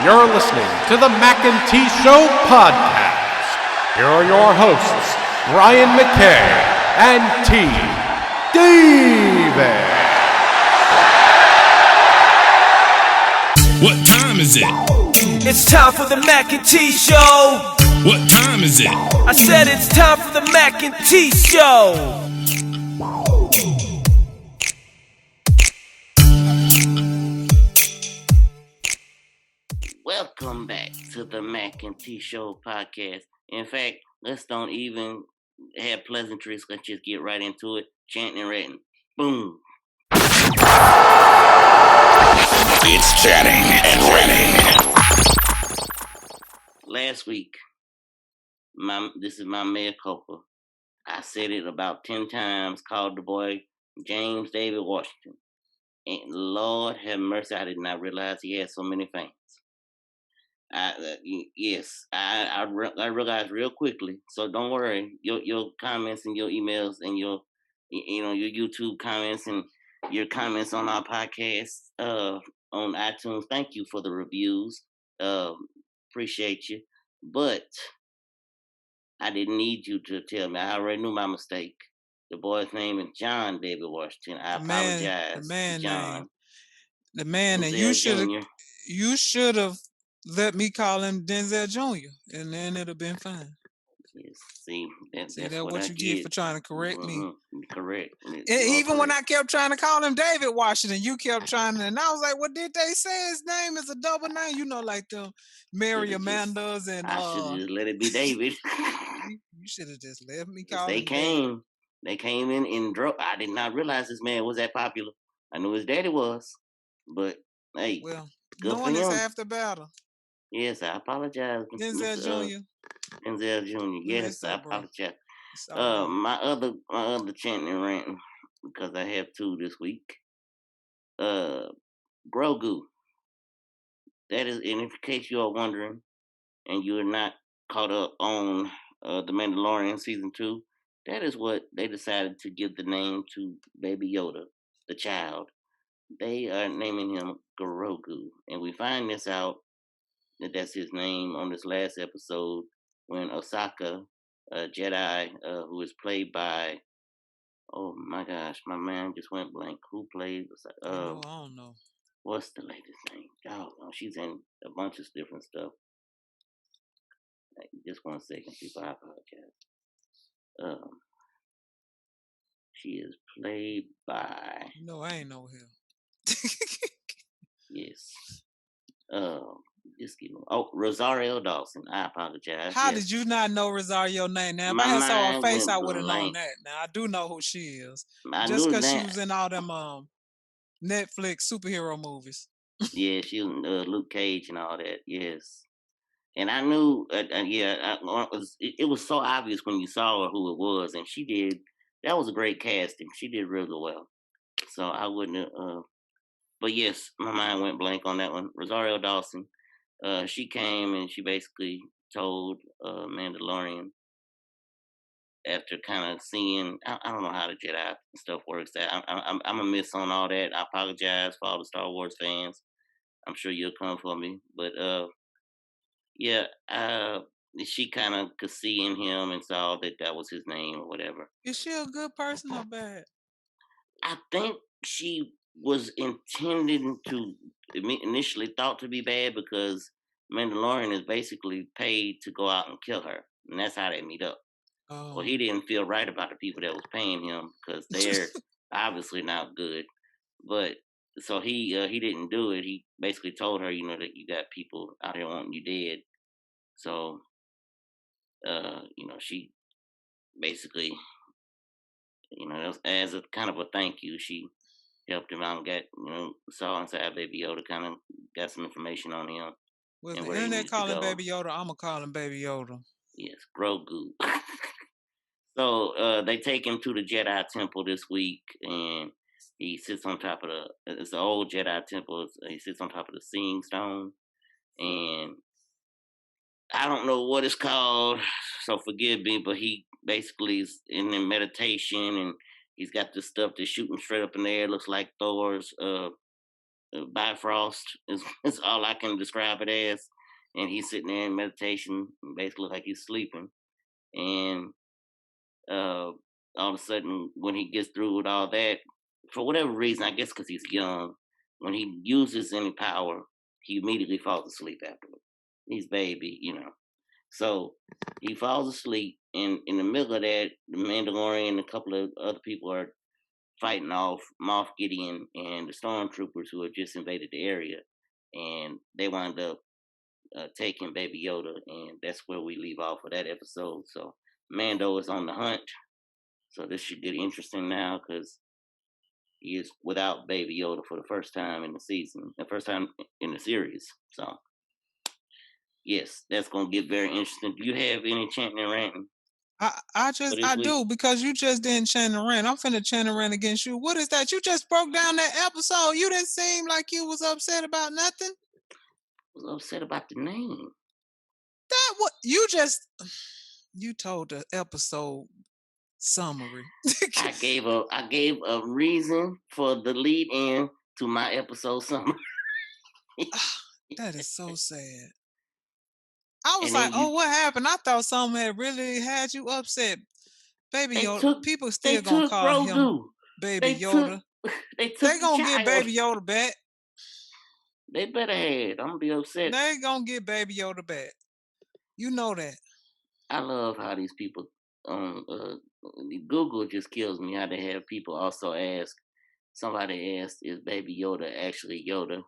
you're listening to the Mackay T Show podcast. Here are your hosts, Ryan Mackay and T Davis. What time is it? It's time for the Mackay T Show. What time is it? I said it's time for the Mackay T Show. Welcome back to the Mackay T Show podcast. In fact, let's don't even have pleasantries. Let's just get right into it. Chantin Rantin. Boom. It's Chanting and Ranting. Last week, this is my mea culpa. I said it about 10 times, called the boy James David Washington. And Lord have mercy, I did not realize he had so many fans. I realized real quickly. So don't worry. Your comments and your emails and your YouTube comments and your comments on our podcast on iTunes. Thank you for the reviews. Appreciate you. But I didn't need you to tell me. I already knew my mistake. The boy's name is John David Washington. I apologize, John. The man, and you should have let me call him Denzel Jr. and then it'd have been fine. Yes, see, that's what you get for trying to correct me. Correct. Even when I kept trying to call him David Washington, you kept trying to, and I was like, "What did they say? His name is a double name, like the Mary Amandas and." I should have just let it be David. You should have just let me call. They came in and drove. I did not realize this man was that popular. I knew his daddy was, but hey, well, good knowing for him. It's half the battle. Yes, I apologize. Denzel Jr. Denzel Jr. Yes, I apologize. My other chanting and ranting, because I have two this week. Grogu. That is, and in case you are wondering, and you are not caught up on the Mandalorian season 2, that is what they decided to give the name to Baby Yoda, the child. They are naming him Grogu, and we find this out that's his name on this last episode when Osaka, Jedi, who is played by, oh my gosh, my man just went blank. Who played? I don't know. What's the latest name? Oh, she's in a bunch of different stuff. Just 1 second, people. I apologize. She is played by. No, I ain't know him. Yes. Just give me. Oh, Rosario Dawson. I apologize. How did you not know Rosario's name? Now, if I had saw her face, I would have known that. Now, I do know who she is. Just because she was in all them Netflix superhero movies. Yeah, she was Luke Cage and all that. Yes. And I knew, it was so obvious when you saw her who it was, and she did. That was a great casting. She did really well. So I wouldn't have. But yes, my mind went blank on that one. Rosario Dawson. She came and she basically told Mandalorian after kind of seeing. I don't know how the Jedi stuff works. I'm a miss on all that. I apologize for all the Star Wars fans. I'm sure you'll come for me, but she kind of could see in him and saw that was his name or whatever. Is she a good person or bad? I think she was initially thought to be bad because Mandalorian is basically paid to go out and kill her, and that's how they meet up. Oh. Well, he didn't feel right about the people that was paying him because they're obviously not good. But so he didn't do it. He basically told her, that you got people out here wanting you dead. So, she basically, as a kind of a thank you, she helped him out and got, saw inside Baby Yoda, kind of got some information on him. Well, if the internet call him Baby Yoda, I'm going to call him Baby Yoda. Yes, Grogu. So they take him to the Jedi Temple this week, and he sits on top of it's an old Jedi Temple. He sits on top of the Seeing Stone, and I don't know what it's called, so forgive me, but he basically is in meditation, and he's got this stuff that's shooting straight up in the air. Looks like Thor's Bifrost is all I can describe it as. And he's sitting there in meditation, basically like he's sleeping. And all of a sudden, when he gets through with all that, for whatever reason, I guess because he's young, when he uses any power, he immediately falls asleep afterward. He's baby, So he falls asleep, and in the middle of that, the Mandalorian and a couple of other people are fighting off Moff Gideon and the stormtroopers who had just invaded the area, and they wind up taking Baby Yoda, and that's where we leave off of that episode. So Mando is on the hunt, so this should get interesting now because he is without Baby Yoda for the first time in the season, the first time in the series. So yes, that's gonna get very interesting. Do you have any chanting and ranting? I do, because you just didn't Chantin Rantin. I'm finna Chantin Rantin against you. What is that? You just broke down that episode. You didn't seem like you was upset about nothing. I was upset about the name. That what you told the episode summary. I gave a reason for the lead in to my episode summary. That is so sad. I was like, oh, what happened? I thought something had really had you upset. Baby Yoda. People still gonna call Grogu. him Baby Yoda. They gonna get Baby Yoda back. They better have. I'm gonna be upset. They gonna get Baby Yoda back. You know that. I love how these people Google just kills me how they have people also ask. Somebody asked, is Baby Yoda actually Yoda?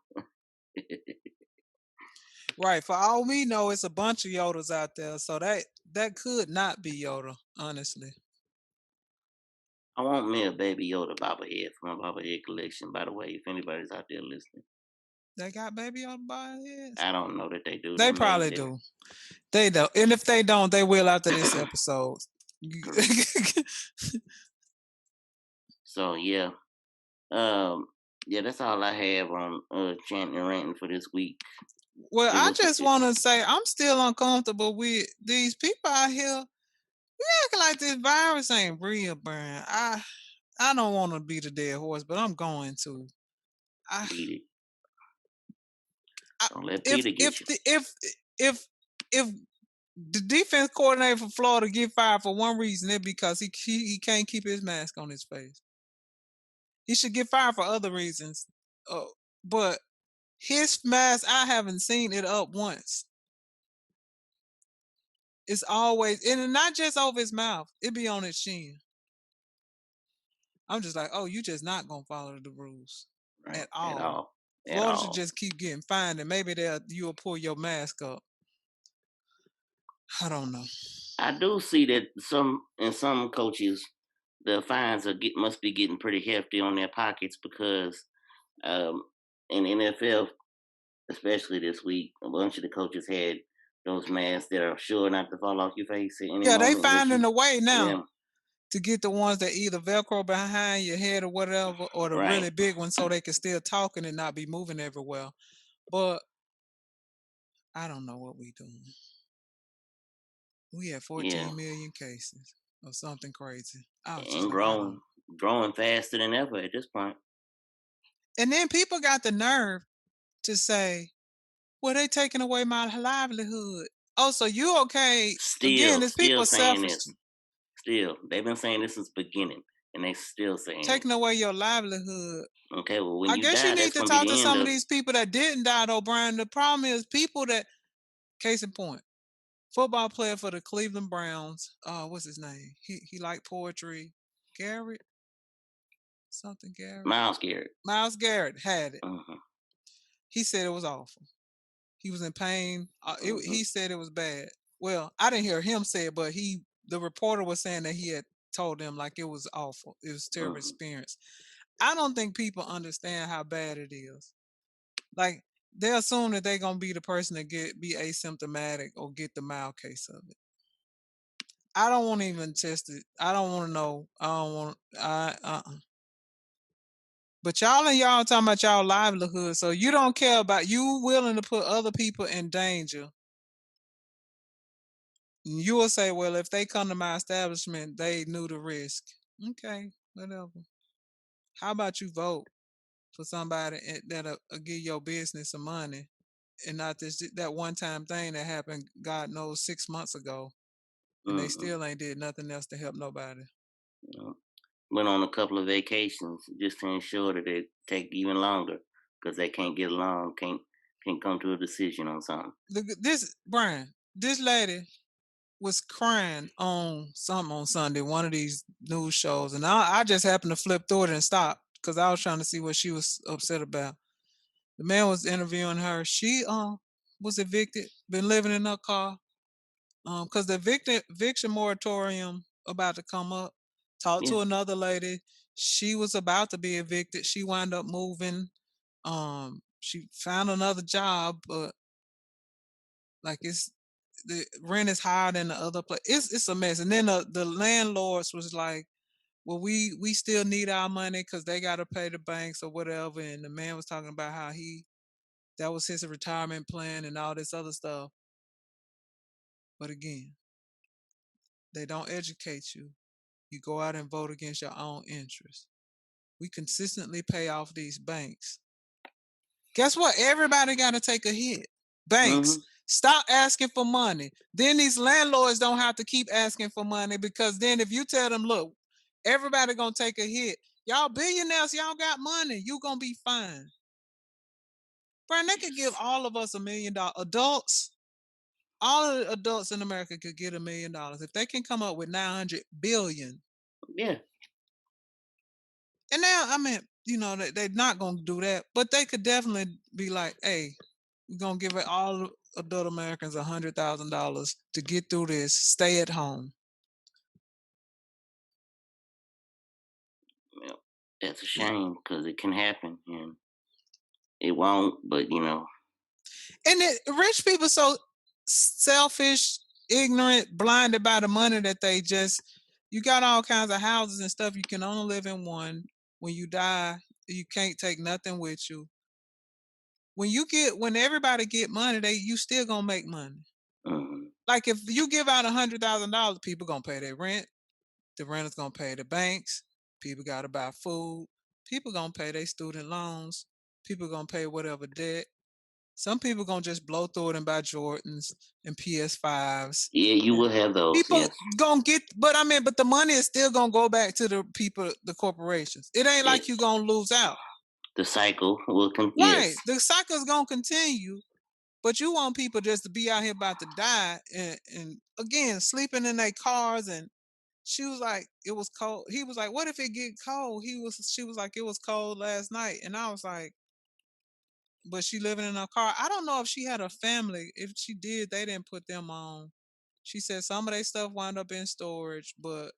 Right. For all we know, it's a bunch of Yodas out there. So that could not be Yoda, honestly. I want me a Baby Yoda bobblehead from my bobblehead collection, by the way, if anybody's out there listening. They got Baby Yoda bobbleheads? I don't know that they do. They probably do. They don't. And if they don't, they will after this episode. So yeah. Yeah, that's all I have on Chantin and Rantin for this week. Well, I just want to say I'm still uncomfortable with these people out here. We acting like this virus ain't real, Brian. I don't want to be the dead horse, but I'm going to. Beat it. Don't let Peter get you. If the defense coordinator for Florida get fired for one reason, it's because he can't keep his mask on his face. He should get fired for other reasons. But his mask, I haven't seen it up once. It's always, and not just over his mouth, it be on his chin. I'm just like, oh, you just not gonna follow the rules at all. Florida should just keep getting fined, and maybe you'll pull your mask up. I don't know. I do see that some coaches, the fines must be getting pretty hefty on their pockets because in NFL, especially this week, a bunch of the coaches had those masks that are sure not to fall off your face. Yeah, they finding a way now to get the ones that either Velcro behind your head or whatever, or the really big ones so they can still talk and not be moving everywhere. But I don't know what we doing. We have 14 million cases or something crazy. And growing faster than ever at this point. And then people got the nerve to say, well, they taking away my livelihood. Oh, so you okay? Again, it's people selfish. Still, they've been saying this since the beginning, and they still saying taking away your livelihood. Okay, well, when I guess you need to talk to some of these people that didn't die, though, Brian. The problem is people that, case in point, football player for the Cleveland Browns. What's his name? He liked poetry. Garrett? Something Garrett? Myles Garrett. Myles Garrett had it. He said it was awful. He was in pain. He said it was bad. Well, I didn't hear him say it, but the reporter was saying that he had told them like it was awful. It was a terrible experience. I don't think people understand how bad it is. Like, they assume that they're gonna be the person that be asymptomatic or get the mild case of it. I don't want to even test it. I don't want to know. I don't want. But y'all talking about y'all livelihood, so you don't care about you willing to put other people in danger. You will say, well, if they come to my establishment, they knew the risk. Okay, whatever. How about you vote for somebody that'll give your business some money, and not that one time thing that happened, God knows, 6 months ago, and they still ain't did nothing else to help nobody. Went on a couple of vacations just to ensure that it take even longer because they can't get along, can't come to a decision on something. Brian, this lady was crying on something on Sunday, one of these news shows, and I just happened to flip through it and stop because I was trying to see what she was upset about. The man was interviewing her. She was evicted, been living in her car, because the eviction moratorium about to come up. Talked to another lady. She was about to be evicted. She wound up moving. She found another job, but like the rent is higher than the other place. It's a mess. And then the landlords was like, well, we still need our money because they got to pay the banks or whatever. And the man was talking about how that was his retirement plan and all this other stuff. But again, they don't educate you. You go out and vote against your own interests. We consistently pay off these banks. Guess what? Everybody got to take a hit. Banks, stop asking for money. Then these landlords don't have to keep asking for money, because then if you tell them, look, everybody going to take a hit. Y'all billionaires, y'all got money. You going to be fine. Brian, they could give all of us $1 million. Adults, all of the adults in America could get $1 million if they can come up with 900 billion. Yeah. And now, I mean, they're not going to do that, but they could definitely be like, hey, we're going to give all adult Americans $100,000 to get through this. Stay at home. Well, that's a shame because it can happen and it won't, but And rich people so selfish, ignorant, blinded by the money that you got all kinds of houses and stuff. You can only live in one. When you die, you can't take nothing with you. When everybody get money, you still gonna make money. Like if you give out $100,000, people gonna pay their rent. The renters gonna pay the banks. People gotta buy food. People gonna pay their student loans. People gonna pay whatever debt. Some people gonna just blow through it and buy Jordans and PS5s. Yeah, you will have those. People gonna get, but the money is still gonna go back to the people, the corporations. It ain't like you gonna lose out. The cycle will continue. Right, the cycle's gonna continue. But you want people just to be out here about to die and again sleeping in their cars. And she was like, it was cold. He was like, what if it get cold? She was like, it was cold last night. And I was like, but she living in her car. I don't know if she had a family. If she did, they didn't put them on. She said some of their stuff wound up in storage, but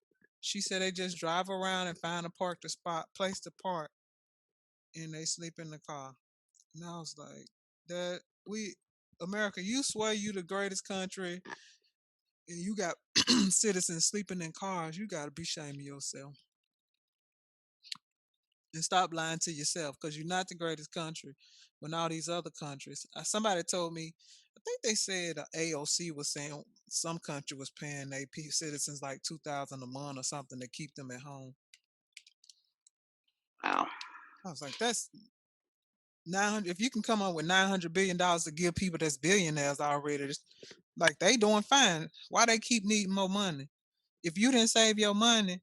she said they just drive around and find a place to park, and they sleep in the car. And I was like, America, you swear you the greatest country, and you got citizens sleeping in cars. You got to be ashamed of yourself. And stop lying to yourself, because you're not the greatest country when all these other countries. Somebody told me, I think they said AOC was saying some country was paying their citizens like $2,000 a month or something to keep them at home. Wow. I was like, that's 900. If you can come up with $900 billion to give people that's billionaires already, like they doing fine. Why they keep needing more money? If you didn't save your money,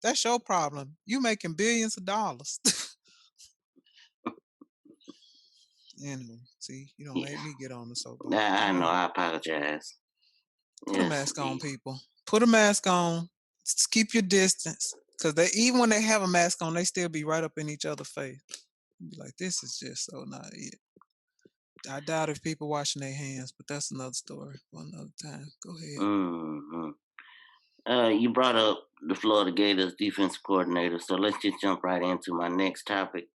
that's your problem. You making billions of dollars. Anyway, see, you don't make me get on the soapbox. I know. I apologize. Put a mask on, people. Put a mask on. Keep your distance, because even when they have a mask on, they still be right up in each other's face. Be like, this is just so not it. I doubt if people washing their hands, but that's another story for another time. Go ahead. You brought up the Florida Gators defensive coordinator, so let's just jump right into my next topic.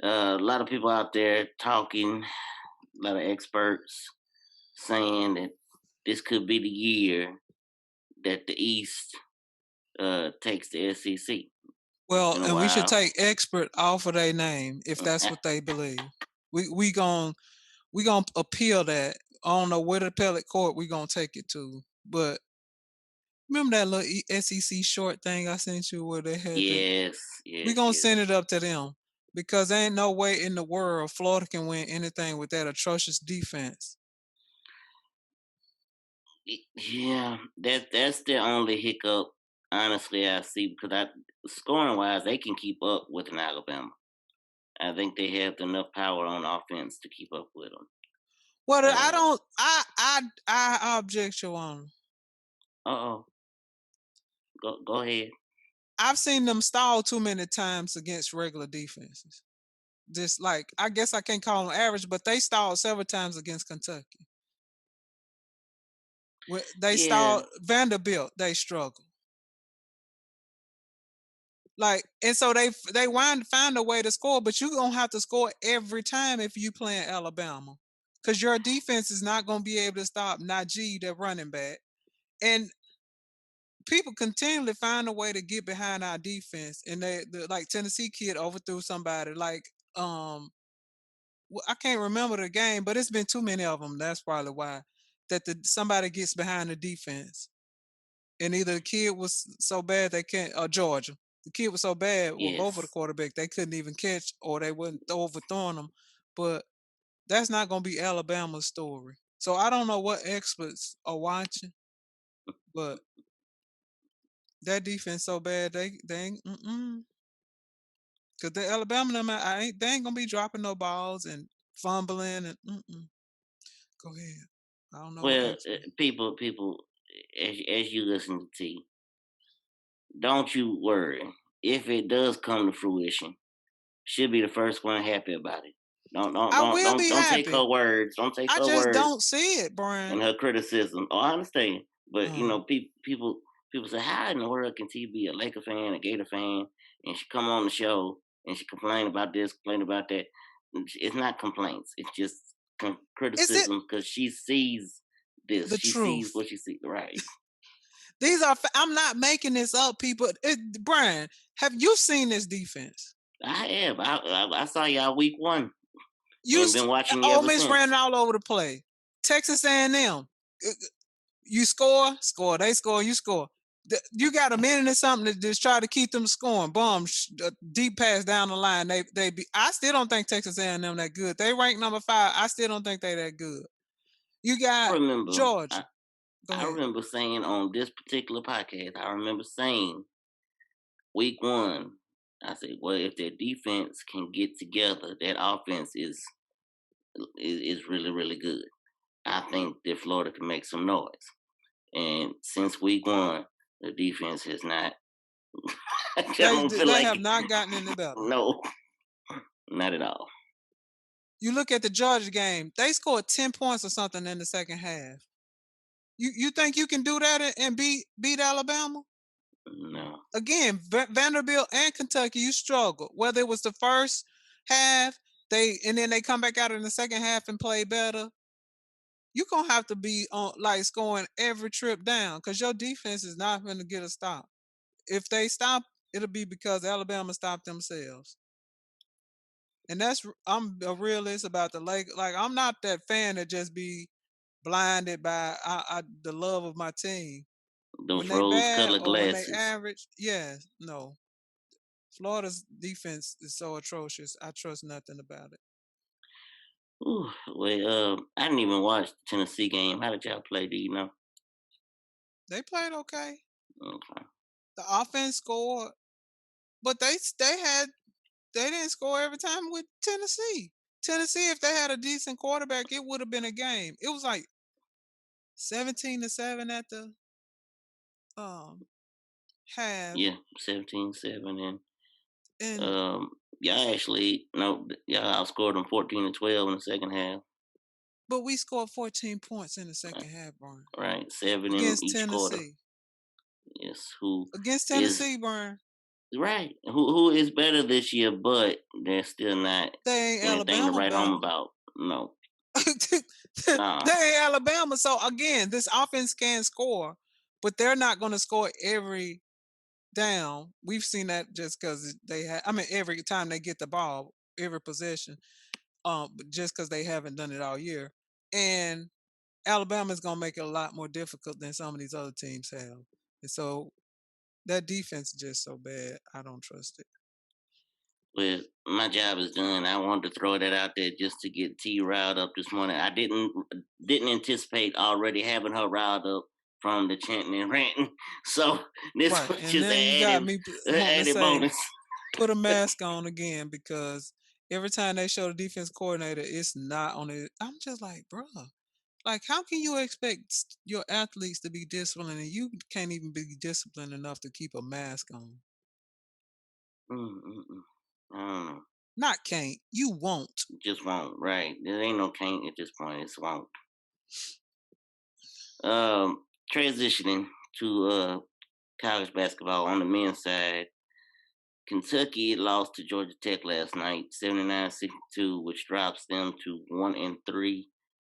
A lot of people out there talking, a lot of experts saying that this could be the year that the East takes the SEC. Well, and we should take expert off of their name if that's what they believe. We gonna appeal that. I don't know what appellate court we gonna take it to, but remember that little SEC short thing I sent you where they had? Yes. We gonna send it up to them. because there ain't no way in the world Florida can win anything with that atrocious defense. Yeah, that's the only hiccup. Honestly, I see because scoring wise, they can keep up with an Alabama. I think they have enough power on offense to keep up with them. Well, I don't. I object your honor. Oh, go ahead. I've seen them stall too many times against regular defenses. Just like I guess I can't call them average, but they stalled several times against Kentucky. They Yeah, stalled Vanderbilt. They struggled. Like, and so they find a way to score, but you're gonna have to score every time if you playing Alabama, because your defense is not gonna be able to stop Najee, the running back, and people continually find a way to get behind our defense. And the like Tennessee kid overthrew somebody. Like I can't remember the game, but it's been too many of them. That's probably why that somebody gets behind the defense, and either the kid was so bad they can't. Georgia, the kid was so bad with both of the yes. quarterbacks they couldn't even catch, or they wouldn't overthrowing them. But that's not going to be Alabama's story. So I don't know what experts are watching, but that defense so bad they ain't because the Alabama them they ain't gonna be dropping no balls and fumbling and Go ahead. I don't know what Well, expert. people, as you listen to T, don't you worry. If it does come to fruition, she'll be the first one happy about it. Don't don't I don't will don't be don't take happy. her words. Don't take I her just words don't see it, and Brian. her criticism. Oh, I understand, but Uh, people say, how in the world can T be a Laker fan, a Gator fan, and she come on the show and she complain about this, complain about that? It's not complaints. It's just is it criticism because she sees this. the She sees truth? what she sees. Right. These are. I'm not making this up, people. Brian, have you seen this defense? I have. I saw y'all week one You, and been watching you Ole ever Miss ran since. all over the play. Texas A&M, you score, they score, you score. You got a minute or something to just try to keep them scoring. Boom, deep pass down the line. They be. I still don't think Texas A&M that good. They rank number 5. I still don't think they that good. You I got remember. Georgia. Go I ahead. remember saying on this particular podcast. I remember saying week one. I said, well, if their defense can get together, that offense is really really good. I think that Florida can make some noise. And since week one, the defense has not. I don't feel They like have not gotten any better. no, not at all. You look at the Georgia game; they scored 10 points or something in the second half. You think you can do that and beat Alabama? No. Again, Vanderbilt and Kentucky, you struggle. Whether it was the first half, and then they come back out in the second half and play better. You're gonna have to be on like scoring every trip down because your defense is not going to get a stop. If they stop, it'll be because Alabama stopped themselves. And I'm a realist about the Lake. Like I'm not that fan that just be blinded by the love of my team. When Those they rose bad colored or when they glasses. average, yeah, no. Florida's defense is so atrocious. I trust nothing about it. Ooh, well, I didn't even watch the Tennessee game. How did y'all play? Do you know? They played okay. Okay. The offense scored, but they didn't score every time with Tennessee. Tennessee, if they had a decent quarterback, it would have been a game. It was like 17-7 at the um half, Yeah, 17-7, and and y'all actually no, y'all outscored them 14-12 in the second half. but we scored 14 points in the second half, Brian, Right, 7 in against each quarter. Tennessee. Yes, who Against is Tennessee, Brian, right? Who is better this year? But they're still not they ain't anything to Alabama write home better. about. No, They nah. ain't Alabama. So again, this offense can score, but they're not going to score every down. We've seen that just because they have. I mean, every time they get the ball, every possession, but just because they haven't done it all year. And Alabama's going to make it a lot more difficult than some of these other teams have. And so that defense is just so bad. I don't trust it. Well, my job is done. I wanted to throw that out there just to get T riled up this morning. I didn't anticipate already having her riled up from the chanting and ranting. So this Right. was And just then you got me wanting to added say, bonus. put a mask on again because every time they show the defense coordinator, it's not on it. I'm just like, bruh, like, how can you expect your athletes to be disciplined and you can't even be disciplined enough to keep a mask on? Mm-mm-mm. I don't know. Not can't. You won't. Just won't. Right. There ain't no can't at this point. It's won't. Transitioning to college basketball on the men's side. Kentucky lost to Georgia Tech last night, 79-62, which drops them to 1-3,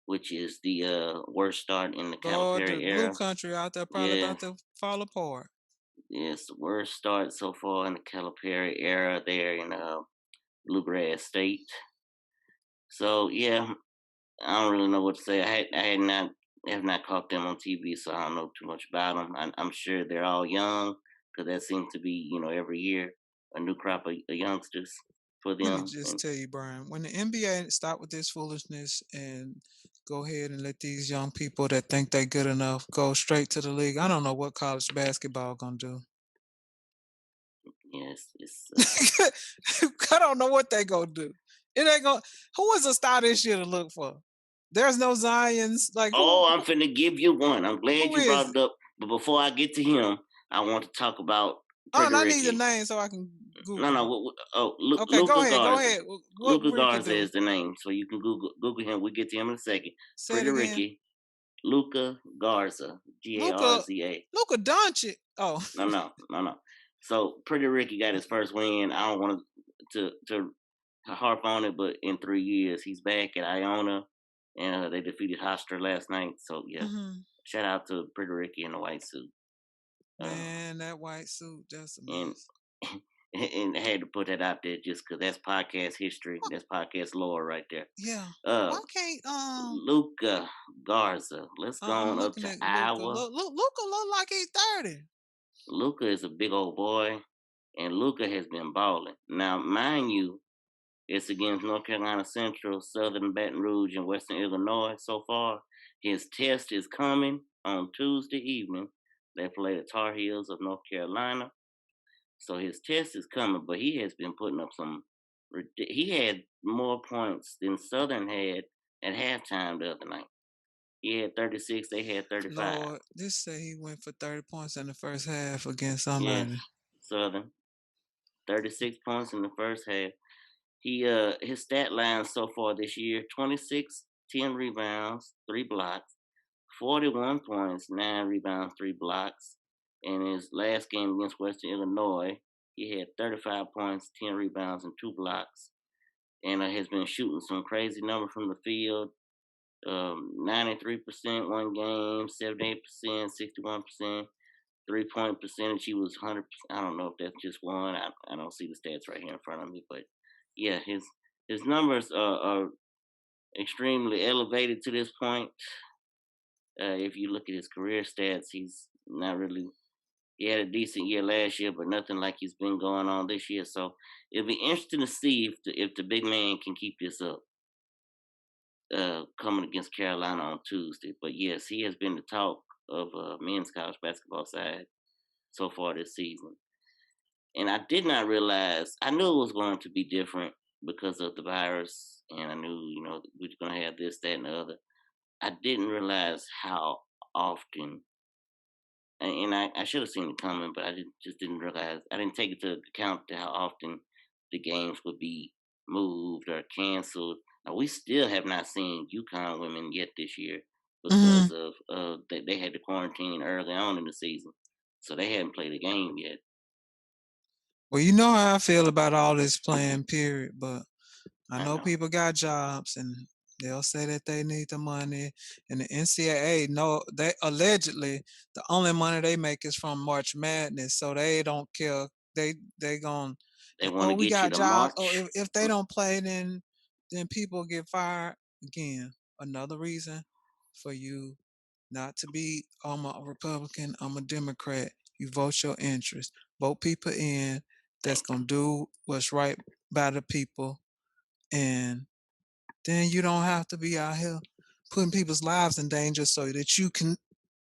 which is the worst start in the Lord, the Calipari blue era. country out there probably Yeah, about to fall apart. it's the worst start so far in the Calipari era there in Bluegrass State. So yeah, I don't really know what to say. Have not caught them on TV, so I don't know too much about them. I'm sure they're all young because that seems to be every year a new crop of youngsters for Let me them. just And tell you, Brian, when the NBA stop with this foolishness and go ahead and let these young people that think they good enough go straight to the league, I don't know what college basketball gonna do. yes, it's I don't know what they gonna do. It ain't gonna. Who is a star this year to look for? There's no Zion's. Like oh, I'm finna give you one. I'm glad who you brought is it it? up. But before I get to him, I want to talk about Oh, Pretty and I need the Ricky. name so I can No, Google no. it. Okay, go Luca ahead. Go Garza. ahead. What Luca Ricky Garza do? is the name, so you can Google him. We'll get to him in a second. Say it Pretty again. Ricky, Luca Garza, Luca. Garza. Luca Doncic. Oh, No. So Pretty Ricky got his first win. I don't want to harp on it, but in 3 years he's back at Iona, and they defeated Hofstra last night. So yeah, hmm shout out to Pretty Ricky in the white suit. Uh, man, that white suit, that's a and mess. and I had to put that out there just because that's podcast history. What? That's podcast lore right there. Yeah. Uh, Why can't Luca Garza. Let's go I'm on up looking to at Luca. Iowa. Luca look like he's 30. Luca is a big old boy, and Luca has been balling. Now, mind you, it's against North Carolina Central, Southern Baton Rouge, and Western Illinois so far. His test is coming on Tuesday evening. They play the Tar Heels of North Carolina. So his test is coming, but he has been putting up some. He had more points than Southern had at halftime the other night. He had 36, they had 35. Lord, this say he went for 30 points in the first half against Yes, somebody. Southern. 36 points in the first half. He his stat line so far this year: 26, 10 rebounds, 3 blocks, 41 points, 9 rebounds, 3 blocks. In his last game against Western Illinois, he had 35 points, 10 rebounds, and 2 blocks. And has been shooting some crazy number from the field. 93% one game, 78%, 61%. 3-point percentage, he was 100%. I don't know if that's just one. I don't see the stats right here in front of me, but yeah, his numbers are extremely elevated to this point. If you look at his career stats, he's not really. He had a decent year last year, but nothing like he's been going on this year. So it'll be interesting to see if the big man can keep this up. Coming against Carolina on Tuesday, but yes, he has been the talk of men's college basketball side so far this season. And I did not realize. I knew it was going to be different because of the virus, and I knew we were going to have this, that, and the other. I didn't realize how often, and I should have seen it coming, but just didn't realize. I didn't take into account to how often the games would be moved or canceled. Now, we still have not seen UConn women yet this year hmm because of they had to quarantine early on in the season, so they hadn't played a game yet. Well, you know how I feel about all this playing, period. But I I know know. people got jobs and they'll say that they need the money. And the NCAA, no, they allegedly the only money they make is from March Madness, so they don't care. They gon' They want oh, to we get you got to jobs. Oh, march. if they don't play, then people get fired again. Another reason for you not to be. I'm a Republican. I'm a Democrat. You vote your interest. Vote people in that's gonna do what's right by the people, and then you don't have to be out here putting people's lives in danger so that you can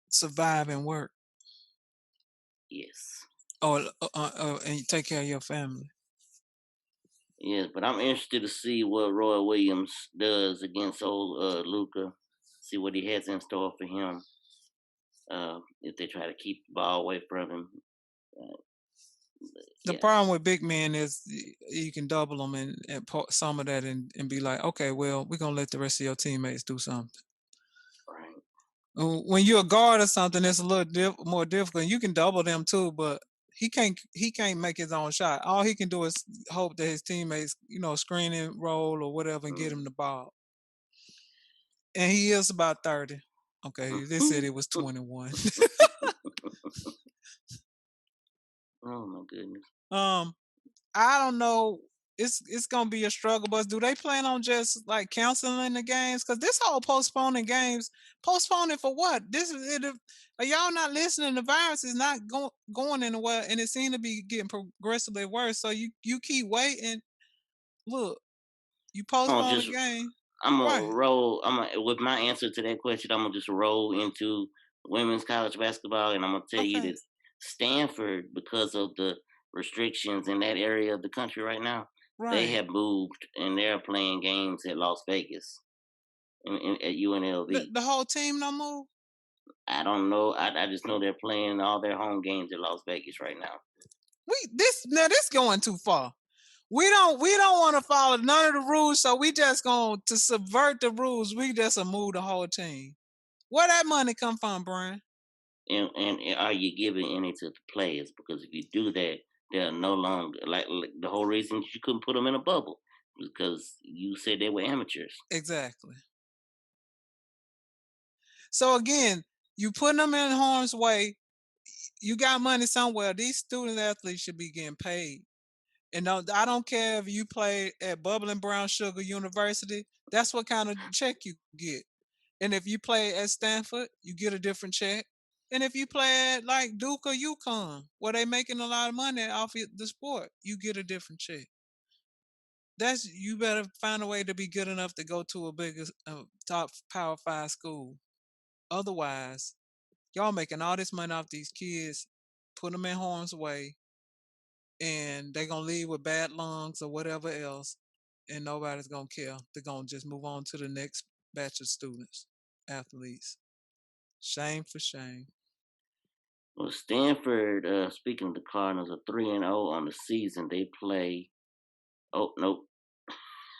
survive and work Yes. and take care of your family. Yes, but I'm interested to see what Roy Williams does against old Luka. See what he has in store for him. If they try to keep the ball away from him. The Yeah. problem with big men is you can double them and some of that and be like, okay, well, we're going to let the rest of your teammates do something. Right. When you're a guard or something, it's a little more difficult. You can double them too, but he can't make his own shot. All he can do is hope that his teammates, screen and roll or whatever and get him the ball. And he is about 30. Okay, they said it was 21. Oh my goodness. I don't know. It's gonna be a struggle, but do they plan on just like canceling the games? Because this whole postponing games, postponing for what? This is it. Are y'all not listening? The virus is not going anywhere, and it seems to be getting progressively worse. So you keep waiting. Look, you postpone the game. I'm gonna Right. roll. With my answer to that question, I'm gonna just roll into women's college basketball, and I'm gonna tell you Okay. that Stanford, because of the restrictions in that area of the country right now, they Right. have moved and they're playing games at Las Vegas at UNLV. The whole team no move. I don't know. I just know they're playing all their home games at Las Vegas right now. This going too far. We don't want to follow none of the rules, so we just going to subvert the rules. We just move the whole team. Where that money come from, Brian? And are you giving any to the players? Because if you do that, they're no longer like the whole reason you couldn't put them in a bubble because you said they were amateurs. Exactly. So again, you putting them in harm's way. You got money somewhere. These student athletes should be getting paid. And I don't care if you play at Bubbling Brown Sugar University. That's what kind of check you get. And if you play at Stanford, you get a different check. And if you play at like Duke or UConn, where they making a lot of money off the sport, you get a different check. You better find a way to be good enough to go to a bigger top Power 5 school. Otherwise, y'all making all this money off these kids, put them in harm's way, and they're gonna leave with bad lungs or whatever else, and nobody's gonna care. They're gonna just move on to the next batch of students, athletes. Shame for shame. Well, Stanford, speaking of the Cardinals, are 3-0 on the season. They play. Oh nope.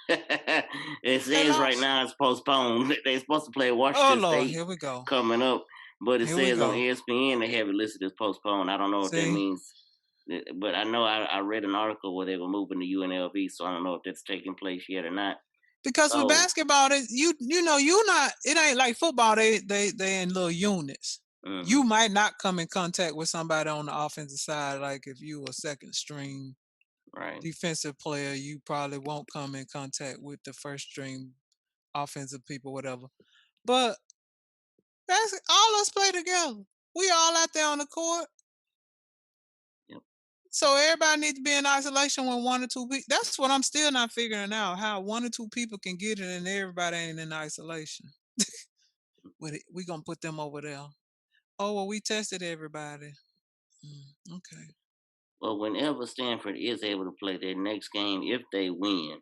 It They says right lost. now it's postponed. They're supposed to play Oh Washington Lord, State here we go. coming up, but it Here we says on go. ESPN they have it listed as postponed. I don't know what that See, means, but I know I read an article where they were moving to UNLV, so I don't know if that's taking place yet or not. because with Oh, basketball, you not. It ain't like football. They in little units. You might not come in contact with somebody on the offensive side. Like if you a second string right. defensive player, you probably won't come in contact with the first string offensive people, whatever. But that's all us play together. We all out there on the court. Yep. So everybody needs to be in isolation when one or two people. That's what I'm still not figuring out. How one or two people can get it and everybody ain't in isolation. We gonna put them over there. Oh well, we tested everybody. Okay. Well, whenever Stanford is able to play their next game, if they win,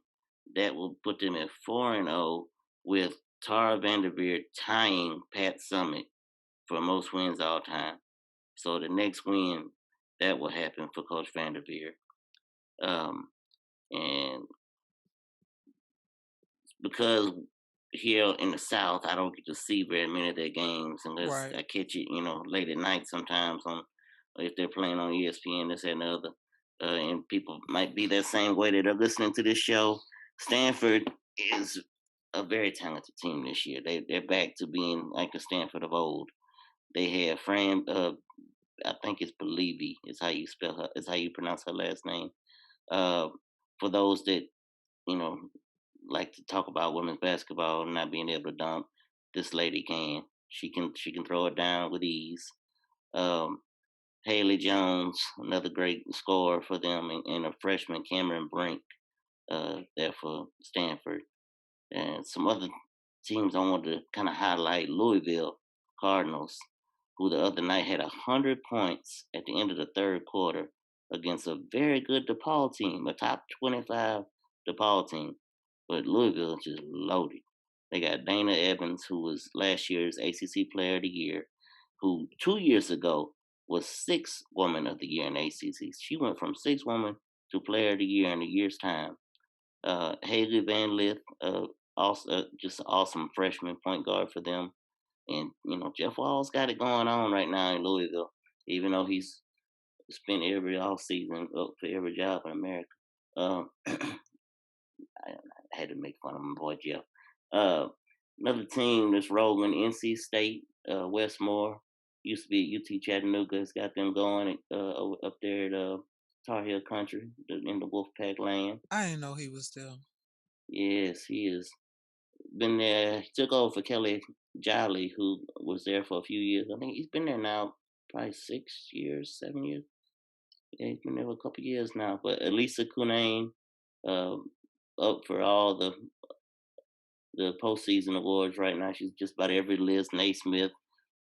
that will put them at 4-0 with Tara Vanderveer tying Pat Summitt for most wins all time. So the next win that will happen for Coach Vanderveer. And because here in the South, I don't get to see very many of their games unless Right. I catch it, late at night sometimes on if they're playing on ESPN, this and the other. And people might be that same way that are listening to this show. Stanford is a very talented team this year. They're back to being like the Stanford of old. They have Fran, I think it's Believy is how you spell her, is how you pronounce her last name. For those that you know like to talk about women's basketball and not being able to dunk, this lady can. She can throw it down with ease. Um, Haley Jones, another great scorer for them, and a freshman Cameron Brink. there for Stanford. And some other teams I want to kind of highlight: Louisville Cardinals, who the other night had 100 points at the end of the third quarter against a very good DePaul team, a top 25 DePaul team. But Louisville is just loaded. They got Dana Evans, who was last year's ACC Player of the Year, who 2 years ago was Sixth Woman of the Year in ACC. She went from Sixth Woman to Player of the Year in a year's time. Haley Van Lith, also just an awesome freshman point guard for them. And Jeff Wall's got it going on right now in Louisville, even though he's spent every off season up for every job in America. I had to make fun of my boy Jeff. Another team that's rolling, NC State, Westmore, used to be at UT Chattanooga. It's got them going up there at Tar Heel Country in the Wolfpack land. I didn't know he was there. Yes, he has been there. He took over for Kelly Jolly, who was there for a few years. I think he's been there now probably 6 years, 7 years. Yeah, he's been there for a couple years now. But Elisa Cunane, up for all the postseason awards right now. She's just about every list. Naismith,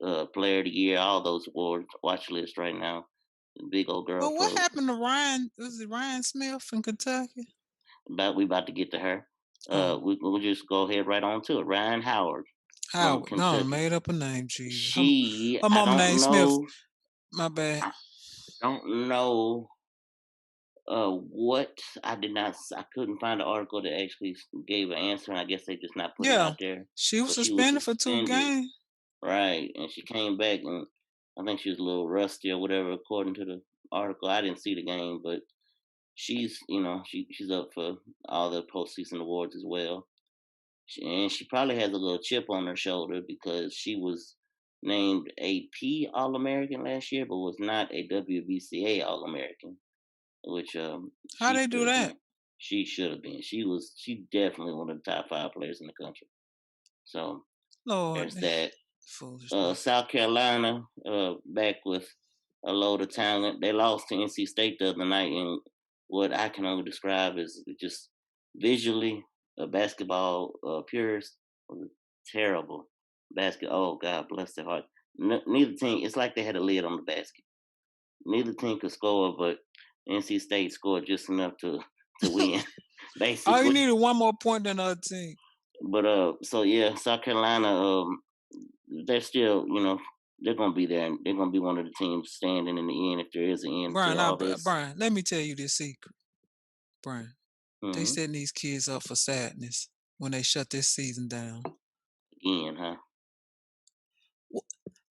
Player of the Year, all those awards watch list right now. Big old girl. But what happened to Ryan? Was it Ryan Smith from Kentucky? We about to get to her. We'll just go ahead right on to it. Ryan Howard. Howard. No, made up a name. Jesus. Her mama named Smith. My bad. I don't know what I couldn't find an article that actually gave an answer, and I guess they just not putting it out there. She was suspended for 2 games. Right, and she came back, and I think she was a little rusty or whatever, according to the article. I didn't see the game, but she's she's up for all the postseason awards as well. And she probably has a little chip on her shoulder because she was named AP All-American last year, but was not a WBCA All-American. Which how they do that? She should have been. She definitely one of the top 5 players in the country. So there's that. South Carolina back with a load of talent. They lost to NC State the other night in what I can only describe as just visually a basketball purist. Was terrible basket. Oh God bless their heart. Neither team. It's like they had a lid on the basket. Neither team could score, but NC State scored just enough to win. Basically, all you needed one more point than the other team. But so yeah, South Carolina, they're still, they're gonna be there, and they're gonna be one of the teams standing in the end if there is an end to all this. Brian, let me tell you this secret. Brian, they setting these kids up for sadness when they shut this season down. Again, huh?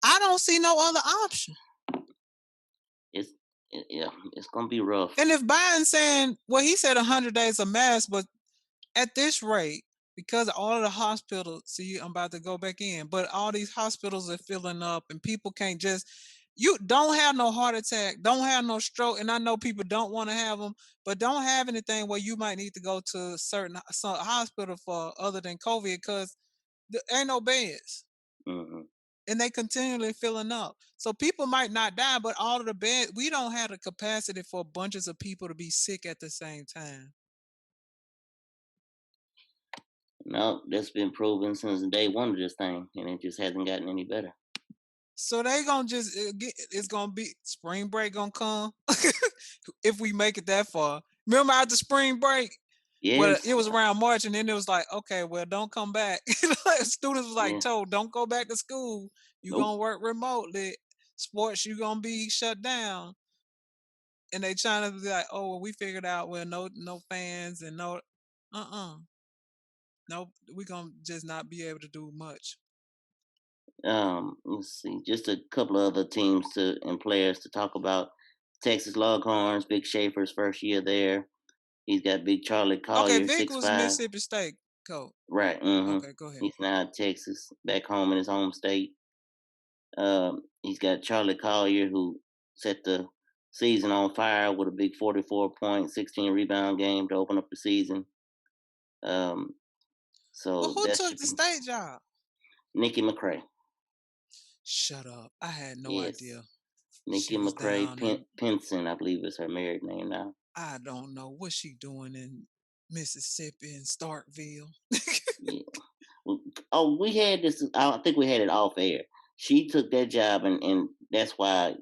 I don't see no other option. It's gonna be rough. And if Biden's saying, well, he said 100 days of mask, but at this rate, because all of the hospitals, see, I'm about to go back in, but all these hospitals are filling up, and people can't just. You don't have no heart attack, don't have no stroke, and I know people don't want to have them, but don't have anything where you might need to go to some hospital for other than COVID because there ain't no beds. Mm-hmm. And they continually filling up. So people might not die, but all of the beds, we don't have the capacity for bunches of people to be sick at the same time. No, that's been proven since day one of this thing, and it just hasn't gotten any better. So they gonna just it's gonna be spring break gonna come if we make it that far. Remember after spring break? Yes. Well, it was around March, and then it was like, okay, well, don't come back. Students was like told, don't go back to school. You're gonna work remotely. Sports, you're gonna be shut down. And they trying to be like, oh, well, we figured out no fans and no, no, we're gonna just not be able to do much. Let's see, just a couple of other teams and players to talk about. Texas Longhorns, Vic Schaefer's first year there. He's got Big Charlie Collier. Okay, Vic was Mississippi State coach. Right. Mm-hmm. Okay, go ahead. He's now at Texas, back home in his home state. He's got Charlie Collier, who set the season on fire with a big 44-point, 16-rebound game to open up the season. So who took the state job? Nikki McCray. Shut up! I had no idea. Nikki McCray Pinson, I believe is her married name now. I don't know what she doing in Mississippi and Starkville. Yeah. Oh, we had this. I think we had it off air. She took that job, and that's why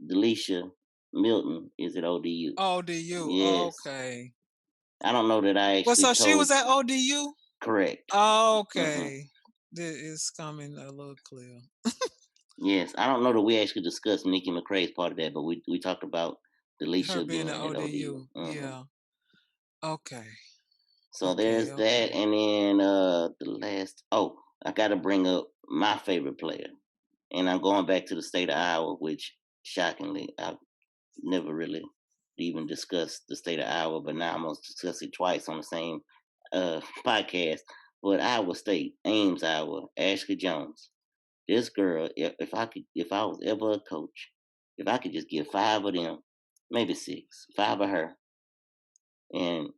Delisha Milton is at ODU. ODU. Yes. Okay. I don't know that I Well, actually so she was told. at ODU? Correct. Okay. This is coming a little clear. Yes, I don't know that we actually discussed Nikki McCrae's part of that, but we talked about Her Delisha being being at at ODU. ODU. Yeah. Okay. So there's Okay. that, and then the last. Oh, I got to bring up my favorite player, and I'm going back to the state of Iowa, which shockingly I've never really even discussed the state of Iowa, but now I'm gonna discuss it twice on the same podcast. But Iowa State, Ames, Iowa, Ashley Jones. This girl, if I was ever a coach, if I could just give 5 of them, maybe 6, 5 of her, and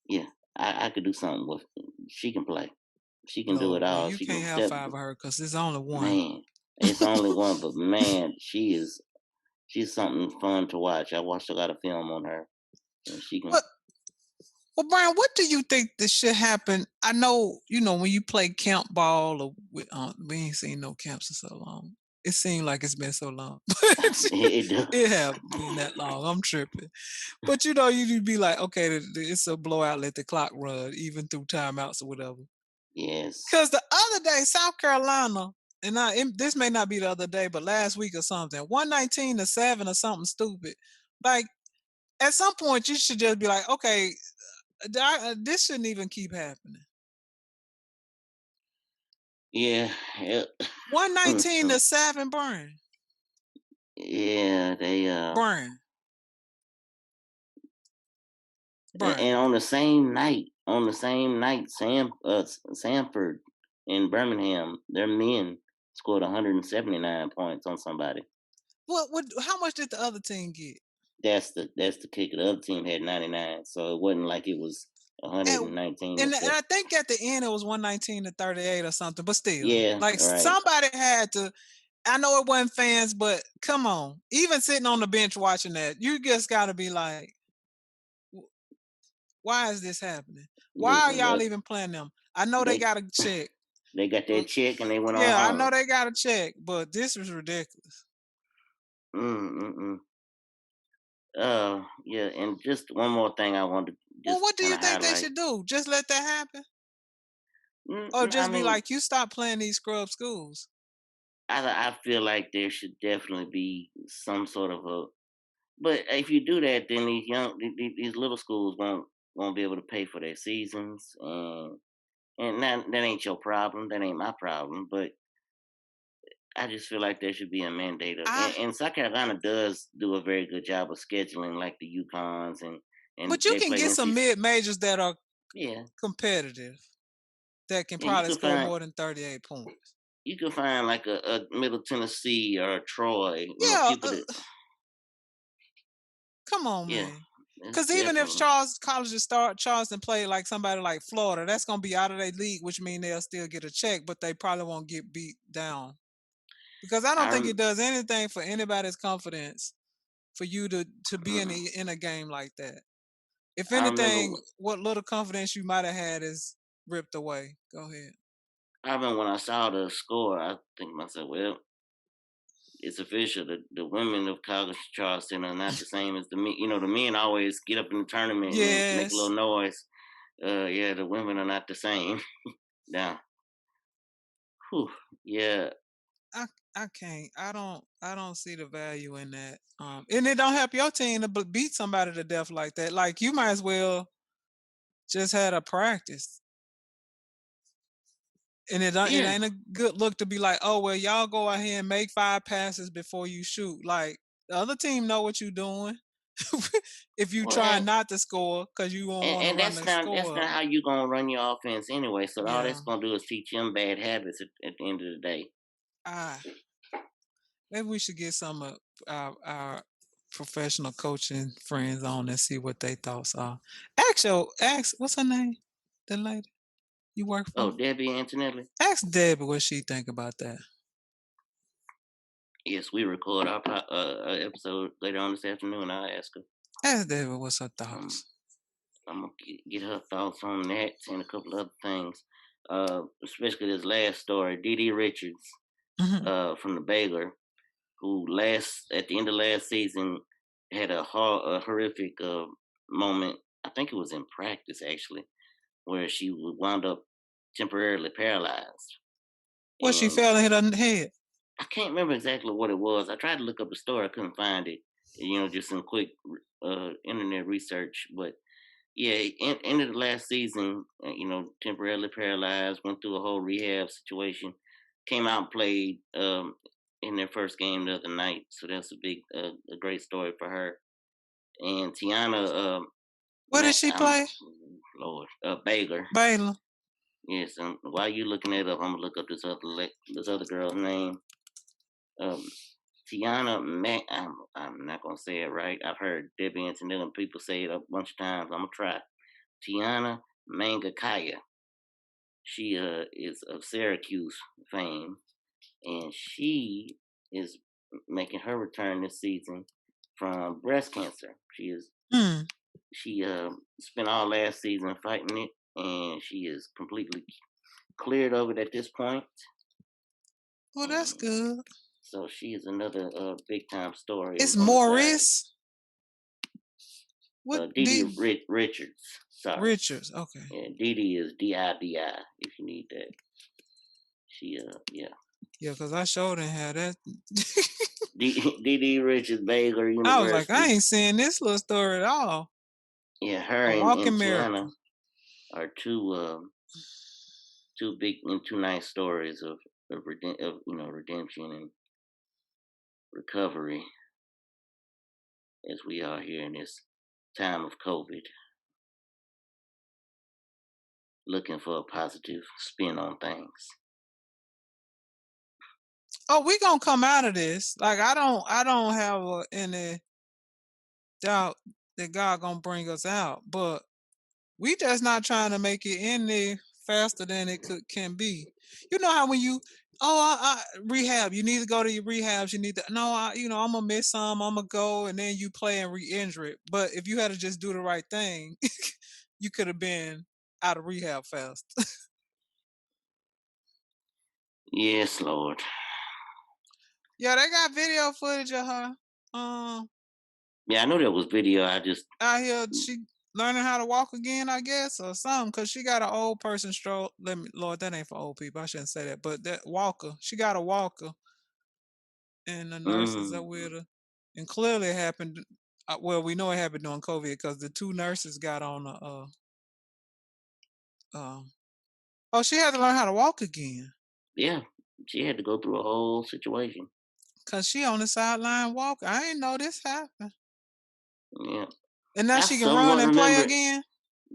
yeah, I could do something with. She can play. She can do No, it well, all. you She can't can have 5 of her because there's only one. man. It's only one, but man, she's something fun to watch. I watched a lot of film on her, and she can. What? Well, Brian, what do you think this should happen? I know, when you play camp ball, or we ain't seen no camps in so long. It seemed like it's been so long, but It does. it haven't been that long. I'm tripping, but you'd be like, okay, it's a blowout. Let the clock run, even through timeouts or whatever. Yes. Because the other day, South Carolina, and this may not be the other day, but last week or something, 119-7 or something stupid. Like at some point, you should just be like, okay, this shouldn't even keep happening. Yeah. 119-7, Brian. Yeah, they Brian. and on the same night, Samford in Birmingham, their men scored 179 points on somebody. What? How much did the other team get? That's the kicker. The other team had 99, so it wasn't like it was 119. And I think at the end it was 119-38 or something. But still, Yeah, like right. somebody had to. I know it wasn't fans, but come on. Even sitting on the bench watching that, you just got to be like, why is this happening? Why are y'all even playing them? I know they got a check. They got their check and they went on Yeah, home. I know they got a check, but this was ridiculous. Yeah, and just one more thing I wanted to Well, what do you think they highlight. should do? Just let that happen? Or just be like, you stop playing these scrub schools? I feel like there should definitely be some sort of a. But if you do that, then these little schools won't be able to pay for their seasons, and that ain't your problem. That ain't my problem. But I just feel like there should be a mandate of, and South Carolina does do a very good job of scheduling, like the UConns and But you they can play get some mid majors that are competitive, that can probably score more than 38 points. You can find like a Middle Tennessee or a Troy. Yeah. People that, come on, yeah, man. Because even if Charleston play like somebody like Florida, that's going to be out of their league, which means they'll still get a check, but they probably won't get beat down. Because I don't think it does anything for anybody's confidence for you to be in a game like that. If anything, what little confidence you might have had is ripped away. Go ahead. I remember when I saw the score, I think to myself, well, it's official. The women of College Charleston are not the same as the men. The men always get up in the tournament and make a little noise. Yeah, the women are not the same. Now, yeah. I can't. I don't see the value in that. And it don't help your team to beat somebody to death like that. Like you might as well just had a practice. And it ain't a good look to be like, oh well, y'all go out here and make 5 passes before you shoot. Like the other team know what you're doing. If you try not to score because you don't want to run the score. That's not how you gonna run your offense anyway. So all that's gonna do is teach them bad habits at the end of the day. Maybe we should get some of our professional coaching friends on and see what their thoughts are. Ask what's her name? The lady you work for? Oh, Debbie Antonelli. Ask Debbie what she think about that. Yes, we record our episode later on this afternoon. I'll ask her. Ask Debbie what's her thoughts. I'm gonna get her thoughts on that and a couple other things. Especially this last story, Dee Richards, Mhm. from the Baylor, who at the end of last season had a horrific moment. I think it was in practice actually, where she wound up temporarily paralyzed. Well, she And fell and hit her head. I can't remember exactly what it was. I tried to look up the story, I couldn't find it. Just some quick internet research. But yeah, ended the last season, temporarily paralyzed, went through a whole rehab situation, came out and played in their first game the other night. So that's a great story for her. And Tiana, Where did she play? Lord, Baylor. Baylor. Yes, and while you looking that up, I'm gonna look up this other girl's name. Um, Tiana Mac. I'm not gonna say it right. I've heard Debbie and Tanilla people say it a bunch of times. I'm gonna try. Tiana Mangakaya. She is of Syracuse fame, and she is making her return this season from breast cancer. Hmm. She spent all last season fighting it, and she is completely cleared of it at this point. Well, that's And good. so she is another big time story It's on the side. Maurice. What Dee D Richards. Sorry. Richards? Okay. Yeah, Dee is Didi if you need that. She yeah. Yeah, because I showed him how that. Dee Richards, Baylor I was like, I University. ain't seeing this little story at all. Yeah, her A and walking Tiana miracle. are two big and two nice stories of redemption and recovery as we are here in this time of COVID, looking for a positive spin on things. Oh, we gonna come out of this. Like I don't have any doubt that God gonna bring us out, but we just not trying to make it any faster than it can be. You know how when you rehab, you need to go to your rehabs. You need to I'm gonna miss some. I'm gonna go, and then you play and re-injure it. But if you had to just do the right thing, you could have been out of rehab fast. Yes, Lord. Yeah, they got video footage of her. Yeah, I know there was video. I just Out here, she learning how to walk again, I guess, or something, cause she got an old person stroke. Lord, that ain't for old people. I shouldn't say that, but that walker, she got a walker, and the nurses are with her, and clearly it happened. Well, we know it happened during COVID because the two nurses got on oh, she had to learn how to walk again. yeah, she had to go through a whole situation. Cause she on the sideline walking. I didn't know this happened. Yeah. And now I she can run somewhat and play remember again.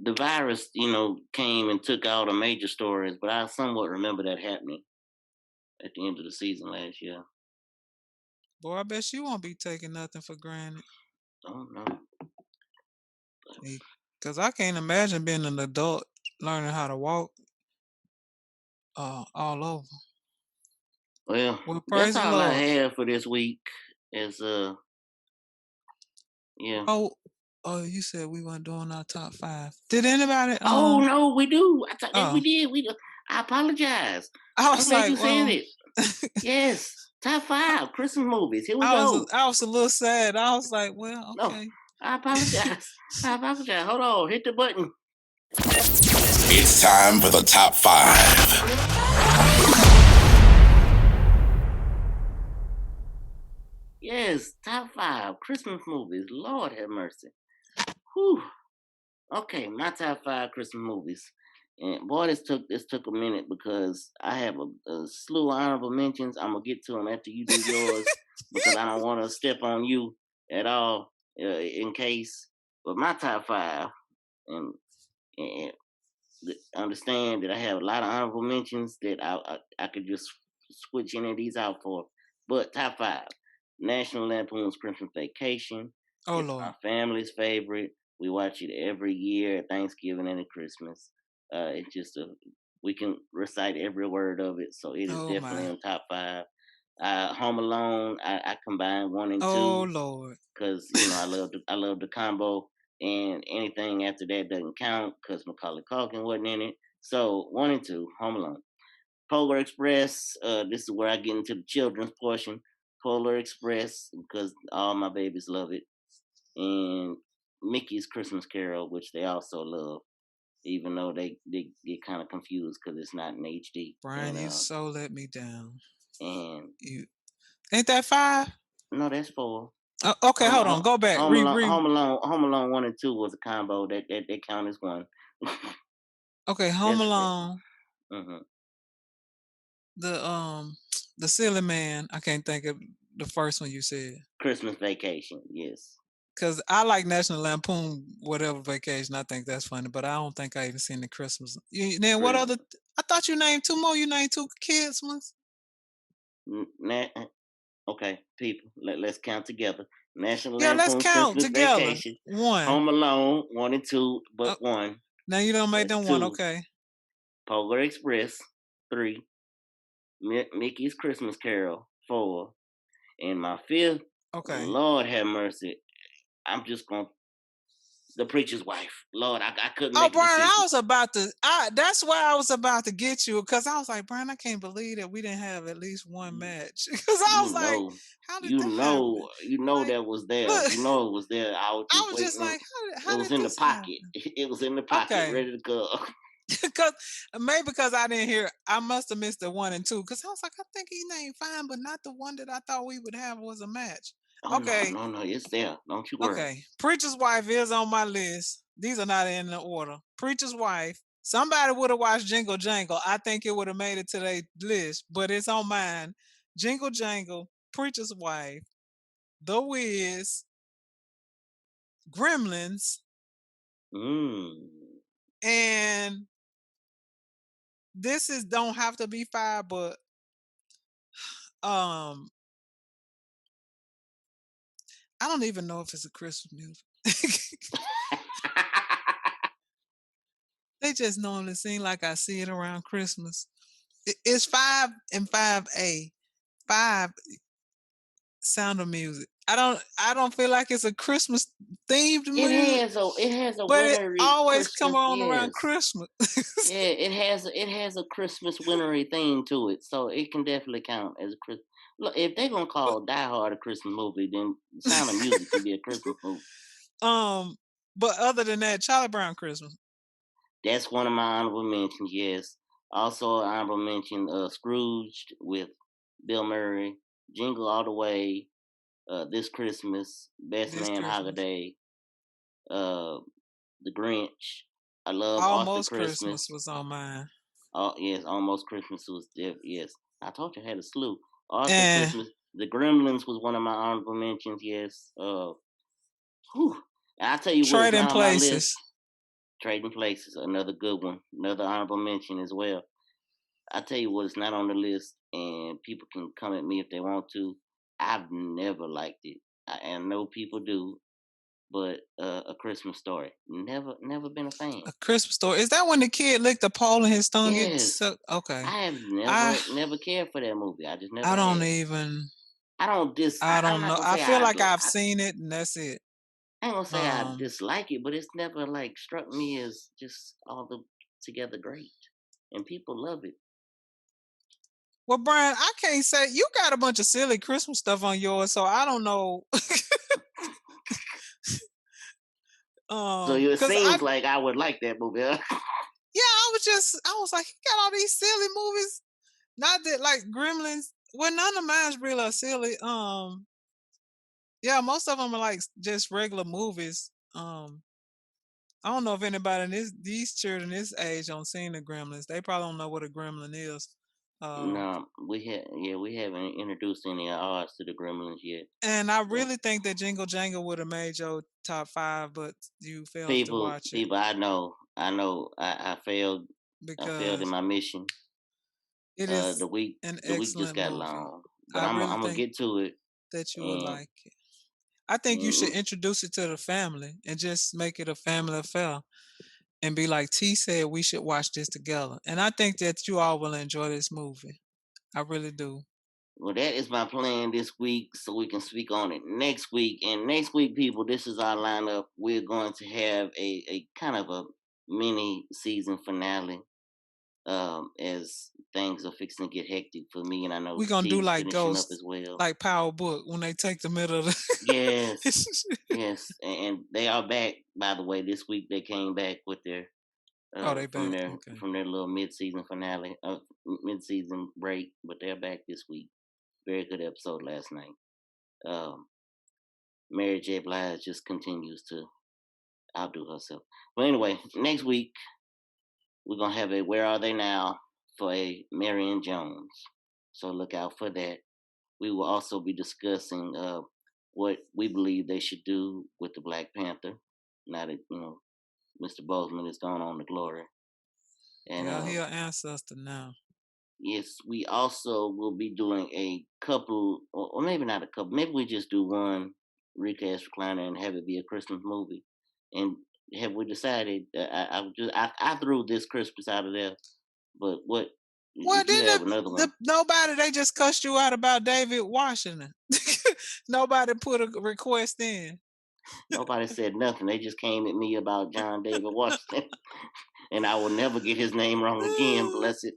the virus, came and took all the major stories, but I somewhat remember that happening at the end of the season last year. Boy, I bet she won't be taking nothing for granted. Oh no. Cause I can't imagine being an adult learning how to walk all over. Well, Well, that's praise the all I Lord. have for this week. Is yeah. Oh, you said we weren't doing our top 5. Did anybody? Oh no, we do. I thought that we Oh, did. I apologize. I I'm was glad like, you said well, it. Yes, top I, 5 Christmas movies. Here we I was go. I was a little sad. I was like, well, No, okay. I apologize. I apologize. Hold on, hit the button. It's time for the top 5. Yes, top 5 Christmas movies. Lord have mercy. Whew. Okay, my top 5 Christmas movies. And boy, this took a minute because I have a slew of honorable mentions. I'm gonna get to them after you do yours because I don't want to step on you at all in case. But my top 5, and understand that I have a lot of honorable mentions that I could just switch any of these out for. But top 5, National Lampoon's Christmas Vacation. Oh It's Lord. my family's favorite. We watch it every year at Thanksgiving and at Christmas. It's just we can recite every word of it, so it is Oh definitely my. on top 5. Home Alone, I combine 1 and Oh 2 Lord. because I love the combo. and anything after that doesn't count because Macaulay Culkin wasn't in it. So 1 and 2, Home Alone. Polar Express. This is where I get into the children's portion. Polar Express, because all my babies love it, and Mickey's Christmas Carol, which they also love, even though they get kind of confused because it's not in HD. Brian, And you so let me down. and You ain't that 5? no, that's 4. Okay, hold on. Go back. Home Alone 1 and 2 was a combo that they count as one. Okay, Home That's Alone. Mm-hmm. The silly man. I can't think of the first one you said. Christmas Vacation. Yes. Cause I like National Lampoon, whatever Vacation. I think that's funny, but I don't think I even seen the Christmas. Then what other? I thought you named 2 more. You named 2 kids ones. Okay, people, let's count together. National Yeah, let's Lampoon's count Christmas together. Vacation. 1. Home Alone 1 and 2, but 1. Now you don't make them 2. 1. Okay. Polar Express 3. Mickey's Christmas Carol 4. And my 5th. Okay. Lord have mercy. I'm just gonna. The Preacher's Wife. Lord, I couldn't Oh, make a Brian, decision. I was about to. That's why I was about to get you, because I was like, Brian, I can't believe that we didn't have at least 1 match. Because I was like, how did that happen? Like, that was there. Look, You know it was there. I was just just waiting. like, how it was did in the this pocket. happen? It was in the pocket, Okay. ready to go. Because I didn't hear, I must have missed the 1 and 2. Because I was like, I think he named 5, but not the one that I thought we would have was a match. Oh, okay. No, it's there. Don't you worry. Okay. Preacher's Wife is on my list. These are not in the order. Preacher's Wife. Somebody would have watched Jingle Jangle. I think it would have made it to their list, but it's on mine. Jingle Jangle, Preacher's Wife, The Wiz, Gremlins, and this is don't have to be 5, but I don't even know if it's a Christmas music. They just normally seem like I see it around Christmas. It's 5 and 5A. 5 Sound of Music. I don't feel like it's a Christmas themed music. It has a but wintry it always Christmas, come on around Christmas. Yeah, it has a Christmas wintry theme to it, so it can definitely count as a Christmas. Look, if they're gonna call Die Hard a Christmas movie, then Sound of Music can be a Christmas movie. But other than that, Charlie Brown Christmas. That's one of my honorable mentions. Yes. Also, honorable mention Scrooged with Bill Murray, Jingle All the Way, This Christmas, Best Man Holiday, The Grinch. I love Almost Arthur Christmas. was on mine. Oh yes, Almost Christmas was there. Yes, I told you I had a slew. Arthur Christmas. The Gremlins was one of my honorable mentions. Yes. Whew. I tell you what, it's not on my list. Trading Places, another good one, another honorable mention as well. I tell you what, it's not on the list, and people can come at me if they want to. I've never liked it. I know people do, but A Christmas Story, never been a fan. A Christmas Story, is that when the kid licked the pole and his tongue gets sucked? Okay. I have never cared for that movie. I just never. I don't even. I don't I don't know. I feel like I've seen it, and that's it. I ain't gonna say I dislike it, but it's never like struck me as just all together great, and people love it. Well, Brian, I can't say you got a bunch of silly Christmas stuff on yours, so I don't know. So it seems like I would like that movie. Huh? Yeah, I was like, he got all these silly movies. Not that like Gremlins. Well, none of mine's really silly. Yeah, most of them are like just regular movies. I don't know if anybody in these children this age don't seen the Gremlins. They probably don't know what a gremlin is. No, we haven't introduced any of ours to the Gremlins yet. And I really think that Jingle Jangle would have made your top 5, but you failed to watch it. People, I know, I failed. I failed in my mission. It is the week just got movie. long, but I'm gonna get to it. That you would like it. I think you should introduce it to the family and just make it a family affair. And be like, T said we should watch this together. And I think that you all will enjoy this movie. I really do. Well, that is my plan this week, so we can speak on it next week. And next week, people, this is our lineup. We're going to have a kind of a mini season finale. As things are fixing to get hectic for me, and I know We're gonna do T's like finishing up Ghost, as well. like Power Book when they take the middle of the Yes, yes, and they are back. By the way, this week they came back with their they from back. their Okay. from their little mid-season finale, mid-season break, but they're back this week. Very good episode last night. Mary J. Blige just continues to outdo herself. But anyway, next week we're gonna have a Where Are They Now for a Marion Jones. So look out for that. We will also be discussing what we believe they should do with the Black Panther. Now that Mr. Boseman is gone on to glory. And Yeah, he an ancestor now. yes, we also will be doing a couple, or maybe not a couple. Maybe we just do one recast recliner and have it be a Christmas movie. And have we decided? I threw this Christmas out of there, but what? Well, If you have another one, nobody, they just cussed you out about David Washington. Nobody put a request in. nobody said nothing. They just came at me about John David Washington, and I will never get his name wrong again. Bless it.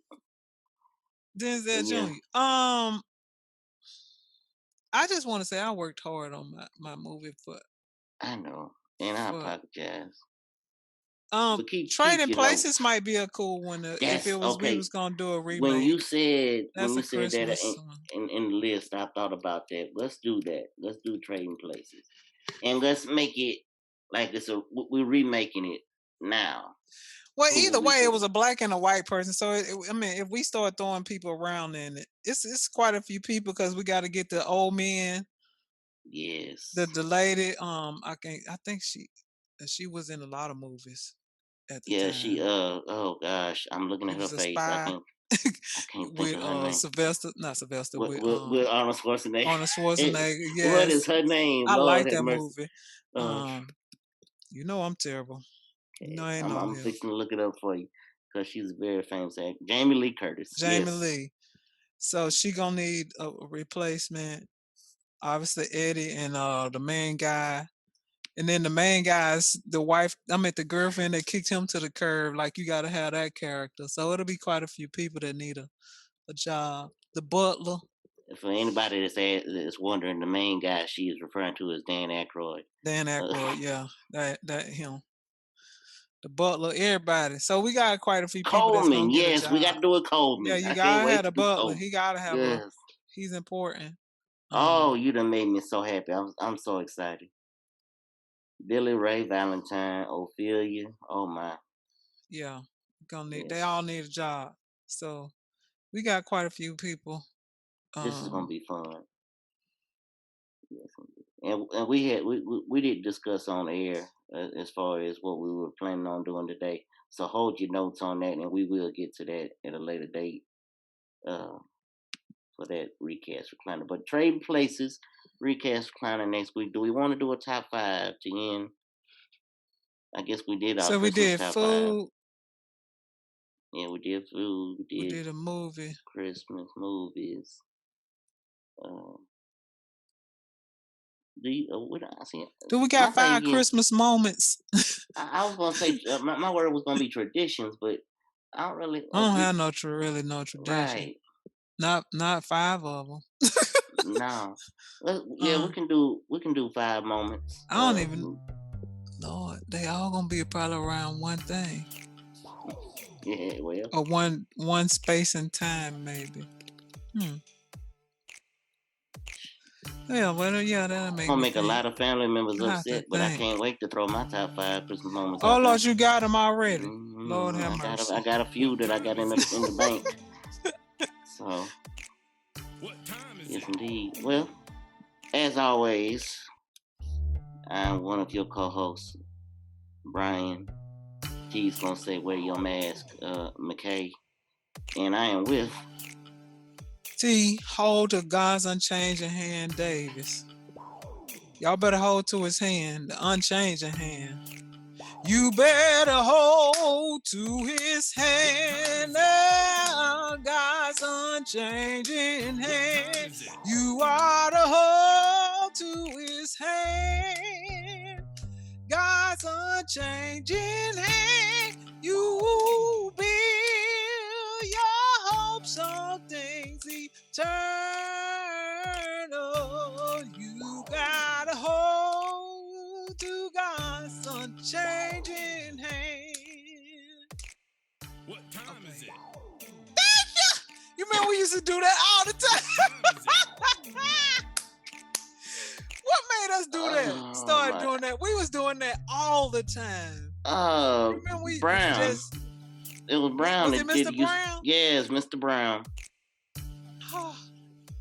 Denzel Yeah. Jr. I just want to say I worked hard on my movie for. I know, and I apologize. Trading Places might be a cool one if it was okay. we was gonna do a remake. When you said Christmas that in the list, I thought about that. Let's do that. Let's do Trading Places, and let's make it like we're remaking it now. Well, either way, it was a black and a white person. So I mean, if we start throwing people around in it, it's quite a few people because we got to get the old men. Yes. The lady, I think she was in a lot of movies at the time. She oh gosh, I'm looking at her face. I can't think of her name. Sylvester with Arnold Schwarzenegger. Arnold Schwarzenegger, yes. What is her name? I Lord like that mercy. movie. You know I'm terrible. No, I ain't I'm fixing to look it up for you because she's a very famous actor. Jamie Lee Curtis. Jamie Lee. So she gonna need a replacement. Obviously Eddie and the main guy. And then the main guy's the wife, the girlfriend that kicked him to the curb. Like, you got to have that character. So it'll be quite a few people that need a job. The butler. For anybody that's wondering, the main guy she is referring to is Dan Aykroyd. Dan Aykroyd, yeah. That him. The butler, everybody. So we got quite a few people Coleman, that's gonna get a job. We got to do a Coleman. Yeah, you gotta have a butler. He gotta have he's important. Oh, you done made me so happy. I'm so excited. Billy Ray Valentine, Ophelia. Oh my. Yeah, they all need a job. So we got quite a few people. This is gonna be fun. Yes, and we did discuss on air as far as what we were planning on doing today. So hold your notes on that, and we will get to that at a later date for that recast recliner. But Trading Places recast recliner next week. Do we want to do a top 5 to end? I guess we did. So we did food. 5. Yeah, we did food. We did a movie. Christmas movies. Do we got 5 Christmas moments? I was gonna say my word was gonna be traditions, but I don't really. I don't have no tradition. Right. Not 5 of them. No. We can do 5 moments. I don't even. Lord, they all gonna be probably around one thing. Yeah, well. Or one space and time, maybe. Yeah, well, yeah, that'll make. I'm gonna make a lot of family members upset, but I can't wait to throw my top 5 Christmas moments. Oh Lord, you got them already. Mm-hmm. Lord have mercy. I got a few that I got in the bank. So, yes, indeed. Well, as always, I'm one of your co-hosts, Brian. T's gonna say, "Wear your mask," Mackay, and I am with. T, hold to God's unchanging hand, Davis. Y'all better hold to his hand, the unchanging hand. You better hold to his hand, God's unchanging unchanging hand. You are the hold to his hand. God's unchanging hand. You build your hopes on things eternal. You got a hold to God's unchanging hand. What time is it? You remember we used to do that all the time? What made us do that? Start doing that. We was doing that all the time. Remember Brown. It was Brown. Was it Mr. Brown? Yes, Mr. Brown.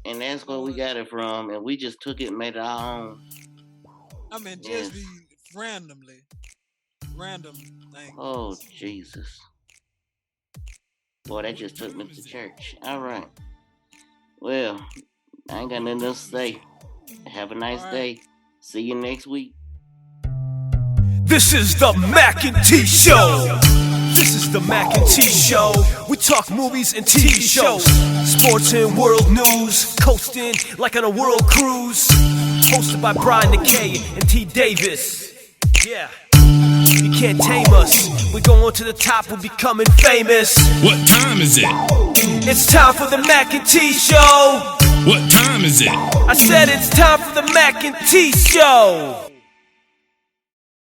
And that's where we got it from, and we just took it and made it our own. I mean, just be random things. Oh, Jesus. Boy, that just took me to church. All right. Well, I ain't got nothing else to say. Have a nice day. See you next week. This is the Mac and T Show. This is the Mac and T Show. We talk movies and TV shows, sports and world news, coasting like on a world cruise. Hosted by Brian Mackay and T Davis. Yeah. You can't tame us. We're going to the top, we're becoming famous. What time is it? It's time for the Mac and T Show. What time is it? I said it's time for the Mac and T Show.